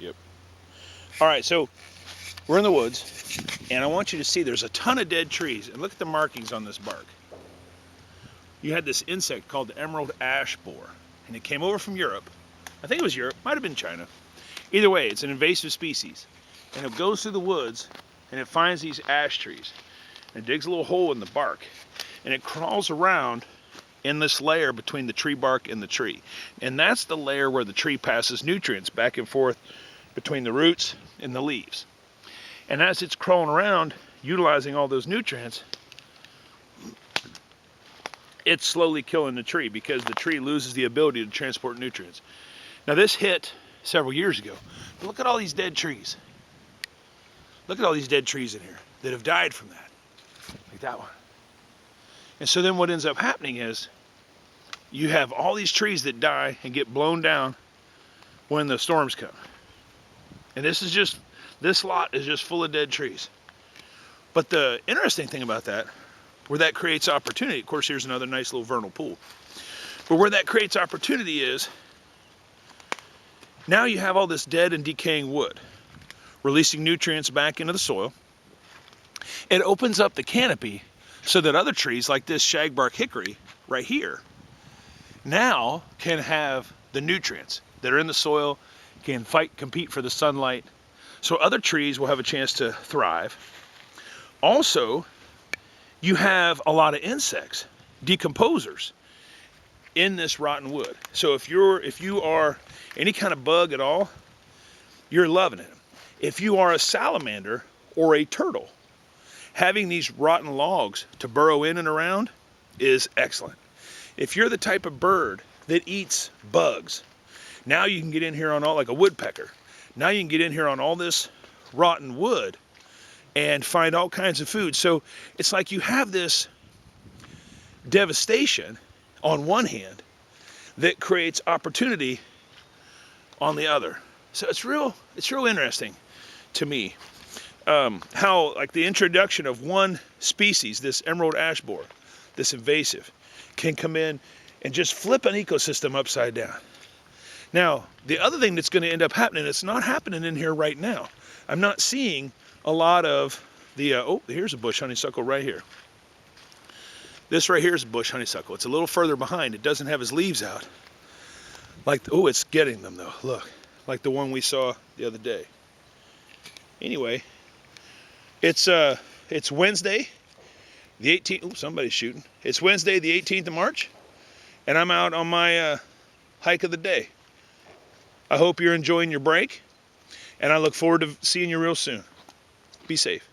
Yep. All right, so we're in the woods, and I want you to see there's a ton of dead trees, and look at the markings on this bark. You had this insect called the emerald ash borer, and it came over from Europe. I think it was Europe, might have been China. Either way, it's an invasive species, and it goes through the woods, and it finds these ash trees, and it digs a little hole in the bark, and it crawls around in this layer between the tree bark and the tree. And that's the layer where the tree passes nutrients back and forth between the roots and the leaves. And as it's crawling around, utilizing all those nutrients, it's slowly killing the tree because the tree loses the ability to transport nutrients. Now this hit several years ago, but look at all these dead trees. Look at all these dead trees in here that have died from that, like that one. And so then what ends up happening is you have all these trees that die and get blown down when the storms come. And this lot is just full of dead trees. But the interesting thing about that, where that creates opportunity, of course here's another nice little vernal pool, but where that creates opportunity is, now you have all this dead and decaying wood, releasing nutrients back into the soil. It opens up the canopy so that other trees like this shagbark hickory right here now can have the nutrients that are in the soil, can compete for the sunlight, so other trees will have a chance to thrive. Also, you have a lot of insects, decomposers, in this rotten wood. So if you are any kind of bug at all, you're loving it. If you are a salamander or a turtle, having these rotten logs to burrow in and around is excellent. If you're the type of bird that eats bugs, now you can get in here on all, like a woodpecker, now you can get in here on all this rotten wood and find all kinds of food. So it's like you have this devastation on one hand that creates opportunity on the other. So it's real interesting to me how, like, the introduction of one species, this emerald ash borer, this invasive, can come in and just flip an ecosystem upside down. Now, the other thing that's going to end up happening, it's not happening in here right now. I'm not seeing a lot of the, oh, here's a bush honeysuckle right here. This right here is a bush honeysuckle. It's a little further behind. It doesn't have its leaves out. Like, oh, it's getting them though. Look, like the one we saw the other day. Anyway, it's Wednesday, the 18th. Oh, somebody's shooting. It's Wednesday, the 18th of March, and I'm out on my hike of the day. I hope you're enjoying your break, and I look forward to seeing you real soon. Be safe.